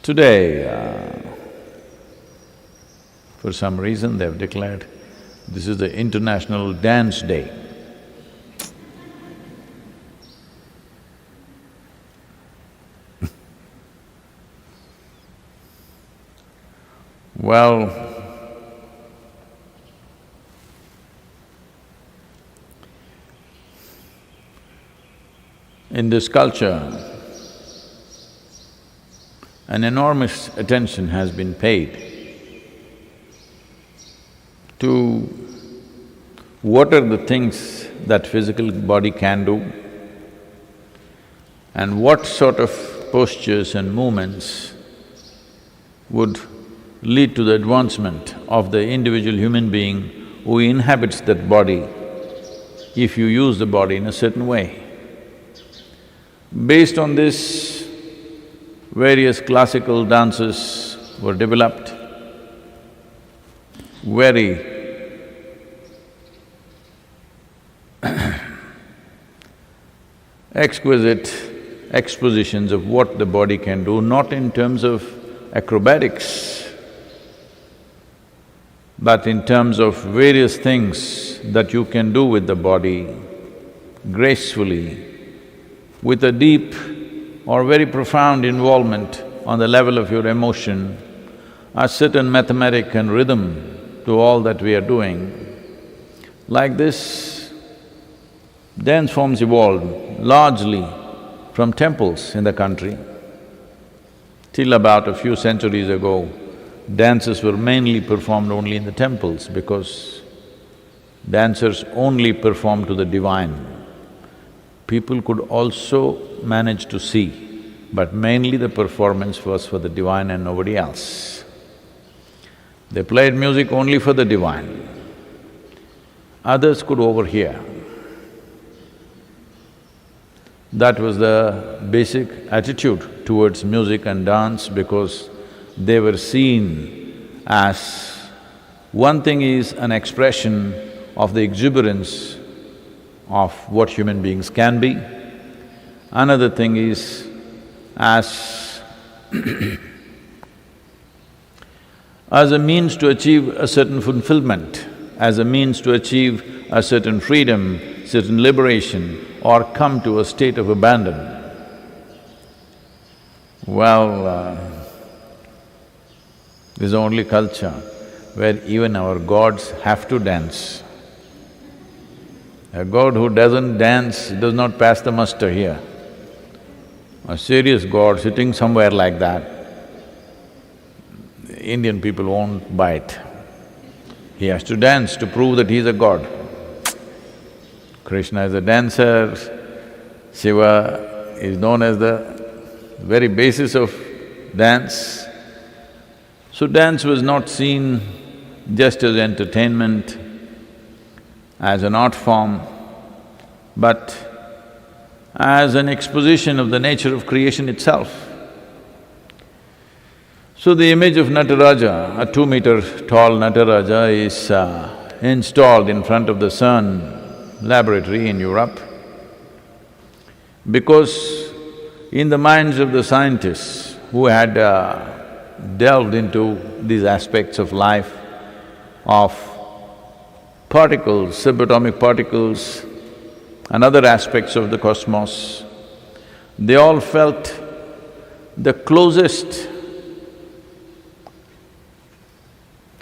Today, for some reason they've declared this is the International Dance Day. Well, in this culture, an enormous attention has been paid to what are the things that physical body can do and what sort of postures and movements would lead to the advancement of the individual human being who inhabits that body if you use the body in a certain way. Based on this, various classical dances were developed, very exquisite expositions of what the body can do, not in terms of acrobatics, but in terms of various things that you can do with the body gracefully, with a deep or very profound involvement on the level of your emotion, a certain mathematic and rhythm to all that we are doing. Like this, dance forms evolved largely from temples in the country. Till about a few centuries ago, dances were mainly performed only in the temples because dancers only performed to the divine. People could also manage to see, but mainly the performance was for the divine and nobody else. They played music only for the divine. Others could overhear. That was the basic attitude towards music and dance because they were seen as… one thing is an expression of the exuberance of what human beings can be, another thing is as as a means to achieve a certain fulfillment, as a means to achieve a certain freedom, certain liberation, or come to a state of abandon. Well, this is the only culture where even our gods have to dance. A god who doesn't dance does not pass the muster here. A serious god sitting somewhere like that, the Indian people won't buy it. He has to dance to prove that he's a god. Krishna is a dancer, Shiva is known as the very basis of dance. So dance was not seen just as entertainment, as an art form, but as an exposition of the nature of creation itself. So the image of Nataraja, a 2-meter tall Nataraja is installed in front of the sun laboratory in Europe because in the minds of the scientists who had delved into these aspects of life, of particles, subatomic particles and other aspects of the cosmos, they all felt the closest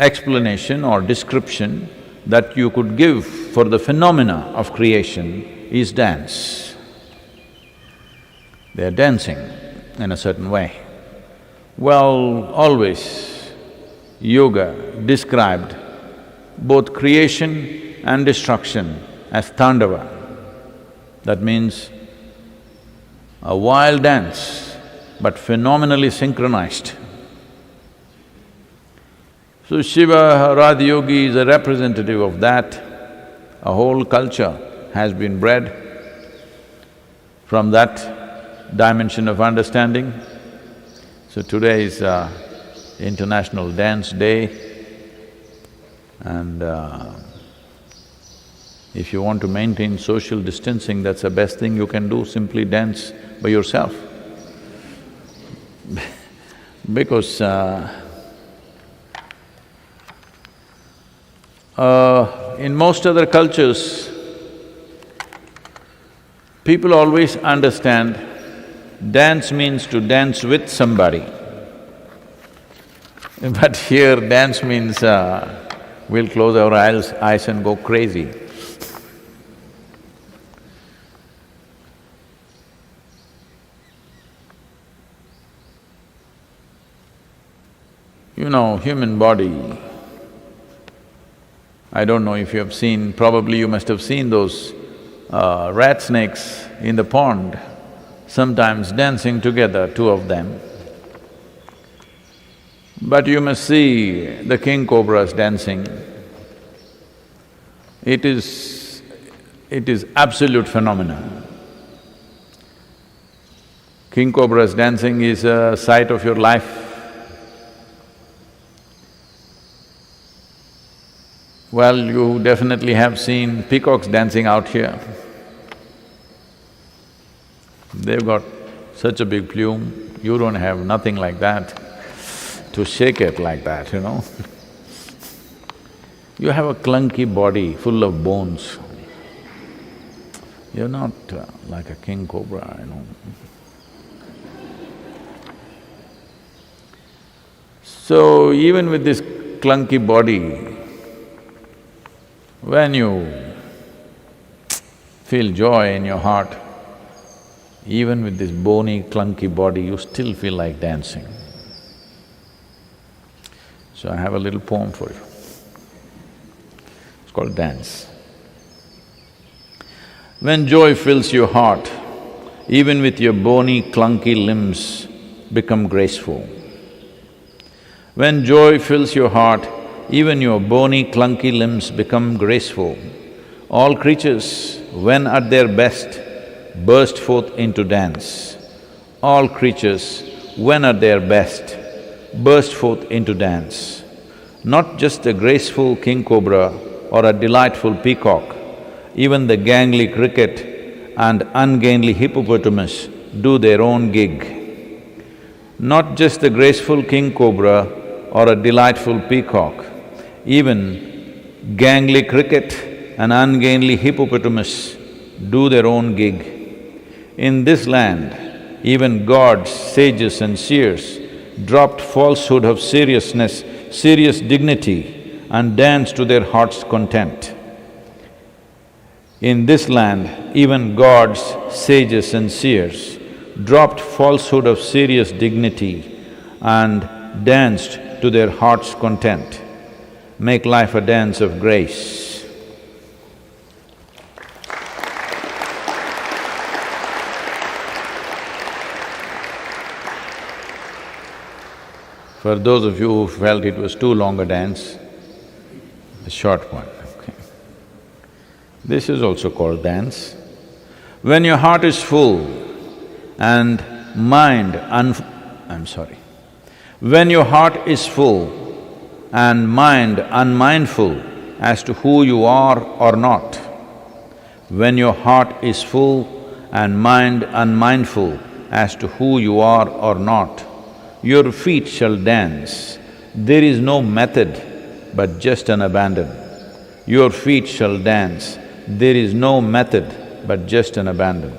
explanation or description that you could give for the phenomena of creation is dance. They are dancing in a certain way. Well, always yoga described both creation and destruction as tandava. That means a wild dance, but phenomenally synchronized. So Shiva, Radha Yogi is a representative of that. A whole culture has been bred from that dimension of understanding. So today is International Dance Day, and if you want to maintain social distancing, that's the best thing you can do, simply dance by yourself. because in most other cultures, people always understand dance means to dance with somebody. But here dance means we'll close our eyes and go crazy. You know, human body, I don't know if you have seen, probably you must have seen those rat snakes in the pond, sometimes dancing together, two of them. But you must see the king cobras dancing. It is absolute phenomenon. King cobras dancing is a sight of your life. Well, you definitely have seen peacocks dancing out here. They've got such a big plume, you don't have nothing like that to shake it like that, you know. You have a clunky body full of bones. You're not like a king cobra, you know. So even with this clunky body, when you feel joy in your heart, even with this bony, clunky body, you still feel like dancing. So I have a little poem for you. It's called Dance. When joy fills your heart, even with your bony, clunky limbs become graceful. When joy fills your heart, even your bony, clunky limbs become graceful. All creatures, when at their best, burst forth into dance. All creatures, when at their best, burst forth into dance. Not just a graceful king cobra or a delightful peacock, even the gangly cricket and ungainly hippopotamus do their own gig. Not just the graceful king cobra or a delightful peacock, even gangly cricket and ungainly hippopotamus do their own gig. In this land, even gods, sages and seers dropped falsehood of seriousness, serious dignity and danced to their heart's content. In this land, even gods, sages and seers dropped falsehood of serious dignity and danced to their heart's content. Make life a dance of grace. For those of you who felt it was too long a dance, a short one, okay. This is also called dance. When your heart is full and mind When your heart is full and mind unmindful as to who you are or not, when your heart is full and mind unmindful as to who you are or not, your feet shall dance. There is no method but just an abandon. Your feet shall dance. There is no method but just an abandon.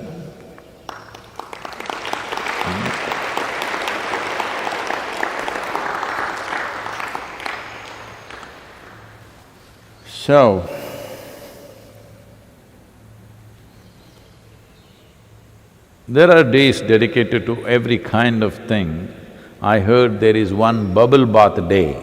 So, there are days dedicated to every kind of thing. I heard there is one bubble bath day.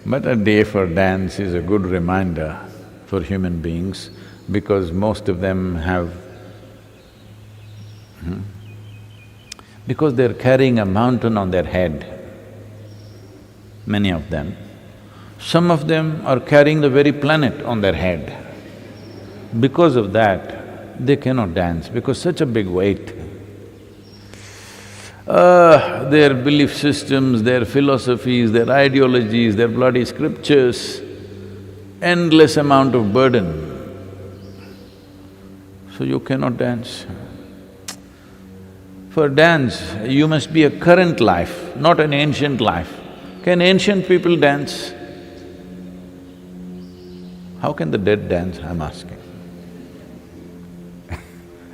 But a day for dance is a good reminder for human beings because most of them have… because they're carrying a mountain on their head, many of them. Some of them are carrying the very planet on their head. Because of that, they cannot dance because such a big weight. Their belief systems, their philosophies, their ideologies, their bloody scriptures, endless amount of burden. So you cannot dance. For dance, you must be a current life, not an ancient life. Can ancient people dance? How can the dead dance, I'm asking?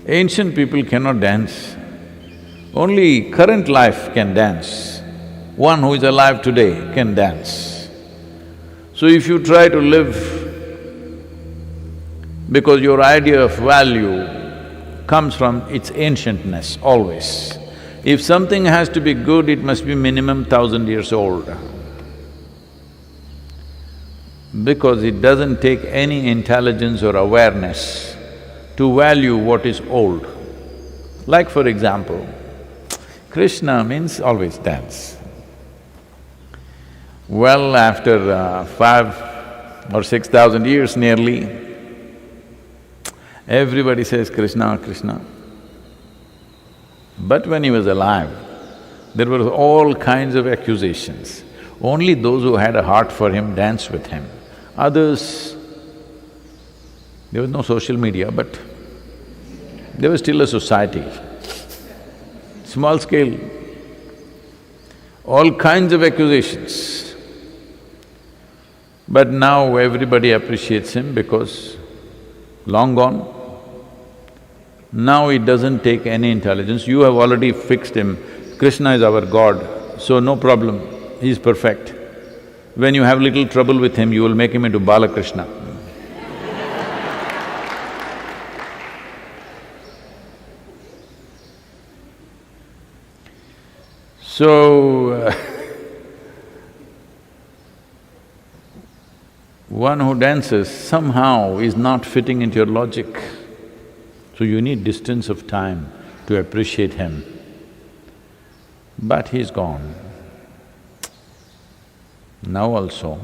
Ancient people cannot dance. Only current life can dance. One who is alive today can dance. So if you try to live because your idea of value comes from its ancientness always. If something has to be good, it must be minimum 1,000 years old. Because it doesn't take any intelligence or awareness to value what is old. Like for example, Krishna means always dance. Well, after 5 or 6,000 years nearly, everybody says Krishna, Krishna. But when he was alive, there were all kinds of accusations. Only those who had a heart for him danced with him. Others, there was no social media, but there was still a society, small scale, all kinds of accusations. But now everybody appreciates him because long gone. Now it doesn't take any intelligence, you have already fixed him. Krishna is our God, so no problem, he's perfect. When you have little trouble with him, you will make him into Balakrishna. So, one who dances somehow is not fitting into your logic. So you need distance of time to appreciate him. But he's gone. Now also,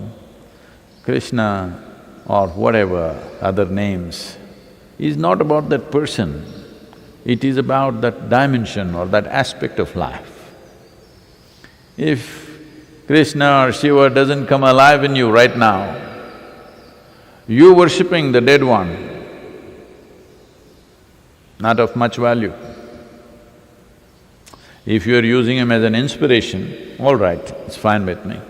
Krishna or whatever other names is not about that person, it is about that dimension or that aspect of life. If Krishna or Shiva doesn't come alive in you right now, you worshipping the dead one, not of much value. If you're using him as an inspiration, all right, it's fine with me.